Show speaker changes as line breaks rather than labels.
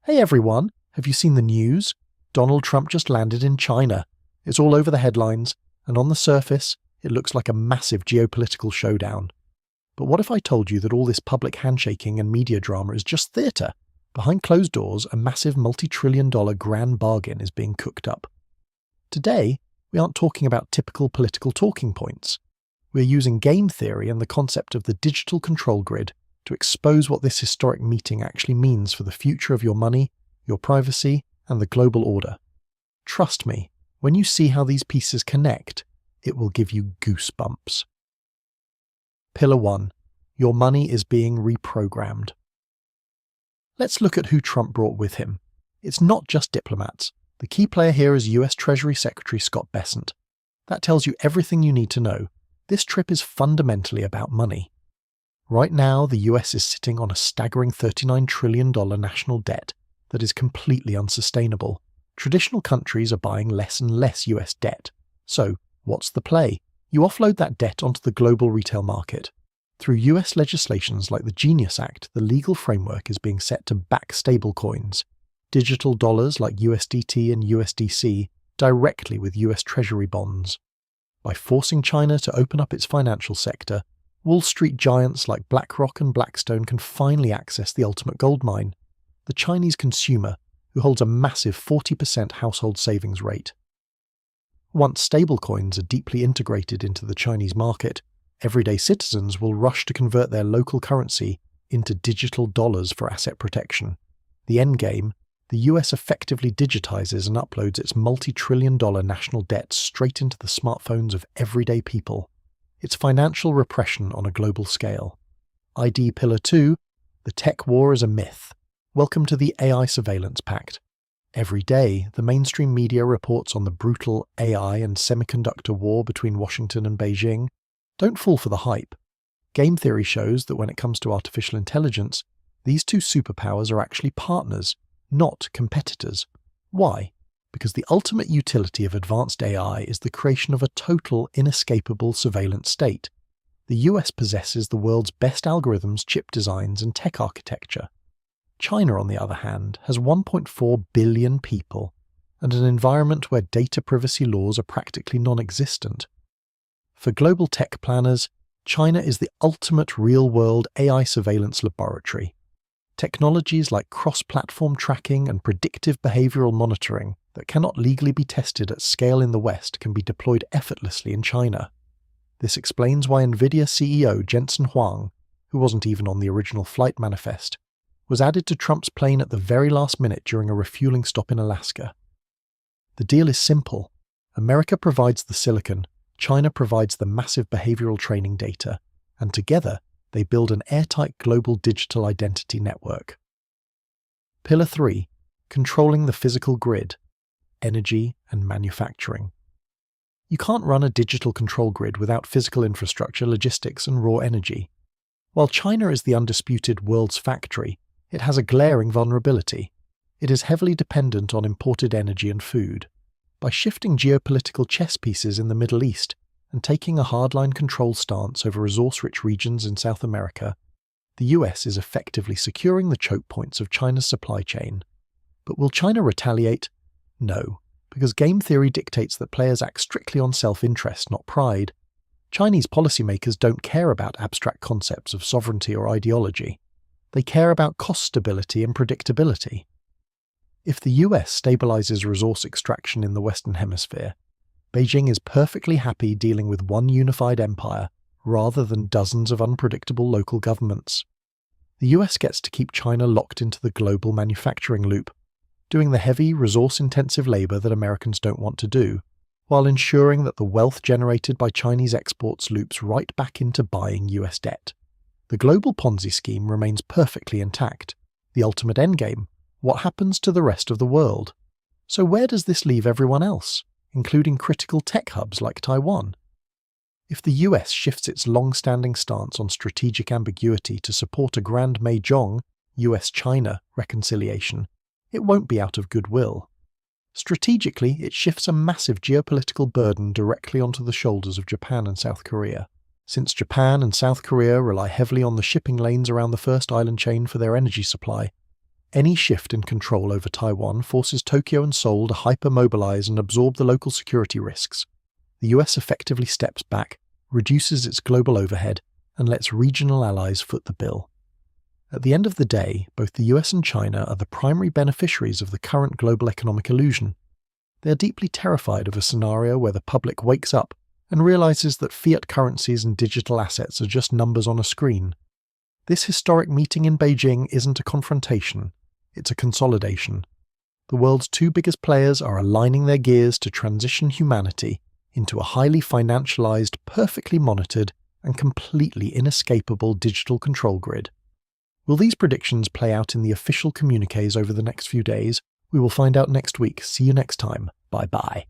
Hey everyone, have you seen the news? Donald Trump just landed in China. It's all over the headlines, and on the surface, it looks like a massive geopolitical showdown. But what if I told you that all this public handshaking and media drama is just theatre? Behind closed doors, a massive multi-trillion-dollar grand bargain is being cooked up. Today, we aren't talking about typical political talking points. We're using game theory and the concept of the digital control grid to expose what this historic meeting actually means for the future of your money, your privacy, and the global order. Trust me, when you see how these pieces connect, it will give you goosebumps. Pillar 1. Your money is being reprogrammed. Let's look at who Trump brought with him. It's not just diplomats. The key player here is US Treasury Secretary Scott Bessent. That tells you everything you need to know. This trip is fundamentally about money. Right now, the US is sitting on a staggering $39 trillion national debt that is completely unsustainable. Traditional countries are buying less and less US debt. So, what's the play? You offload that debt onto the global retail market. Through US legislations like the Genius Act, the legal framework is being set to back stablecoins, digital dollars like USDT and USDC, directly with US Treasury bonds. By forcing China to open up its financial sector, Wall Street giants like BlackRock and Blackstone can finally access the ultimate goldmine, the Chinese consumer, who holds a massive 40% household savings rate. Once stablecoins are deeply integrated into the Chinese market, everyday citizens will rush to convert their local currency into digital dollars for asset protection. The endgame: the US effectively digitizes and uploads its multi-trillion-dollar national debt straight into the smartphones of everyday people. It's financial repression on a global scale. ID Pillar 2, the tech war is a myth. Welcome to the AI surveillance pact. Every day, the mainstream media reports on the brutal AI and semiconductor war between Washington and Beijing. Don't fall for the hype. Game theory shows that when it comes to artificial intelligence, these two superpowers are actually partners, not competitors. Why? Because the ultimate utility of advanced AI is the creation of a total, inescapable surveillance state. The US possesses the world's best algorithms, chip designs, and tech architecture. China, on the other hand, has 1.4 billion people and an environment where data privacy laws are practically non-existent. For global tech planners, China is the ultimate real-world AI surveillance laboratory. Technologies like cross-platform tracking and predictive behavioral monitoring that cannot legally be tested at scale in the West can be deployed effortlessly in China. This explains why NVIDIA CEO Jensen Huang, who wasn't even on the original flight manifest, was added to Trump's plane at the very last minute during a refueling stop in Alaska. The deal is simple. America provides the silicon, China provides the massive behavioral training data, and together they build an airtight global digital identity network. Pillar 3. Controlling the physical grid, energy and manufacturing. You can't run a digital control grid without physical infrastructure, logistics, and raw energy. While China is the undisputed world's factory, it has a glaring vulnerability. It is heavily dependent on imported energy and food. By shifting geopolitical chess pieces in the Middle East and taking a hardline control stance over resource-rich regions in South America, the US is effectively securing the choke points of China's supply chain. But will China retaliate? No, because game theory dictates that players act strictly on self-interest, not pride. Chinese policymakers don't care about abstract concepts of sovereignty or ideology. They care about cost stability and predictability. If the US stabilizes resource extraction in the Western Hemisphere, Beijing is perfectly happy dealing with one unified empire rather than dozens of unpredictable local governments. The US gets to keep China locked into the global manufacturing loop, doing the heavy, resource-intensive labor that Americans don't want to do, while ensuring that the wealth generated by Chinese exports loops right back into buying US debt. The global Ponzi scheme remains perfectly intact. The ultimate endgame: what happens to the rest of the world? So where does this leave everyone else, including critical tech hubs like Taiwan? If the US shifts its long-standing stance on strategic ambiguity to support a grand Mahjong, US-China reconciliation, it won't be out of goodwill. Strategically, it shifts a massive geopolitical burden directly onto the shoulders of Japan and South Korea. Since Japan and South Korea rely heavily on the shipping lanes around the first island chain for their energy supply, Any shift in control over Taiwan forces Tokyo and Seoul to hyper-mobilize and absorb the local security risks. The US effectively steps back, reduces its global overhead, and lets regional allies foot the bill. At the end of the day, both the US and China are the primary beneficiaries of the current global economic illusion. They are deeply terrified of a scenario where the public wakes up and realizes that fiat currencies and digital assets are just numbers on a screen. This historic meeting in Beijing isn't a confrontation, it's a consolidation. The world's two biggest players are aligning their gears to transition humanity into a highly financialized, perfectly monitored, and completely inescapable digital control grid. Will these predictions play out in the official communiques over the next few days? We will find out next week. See you next time. Bye-bye.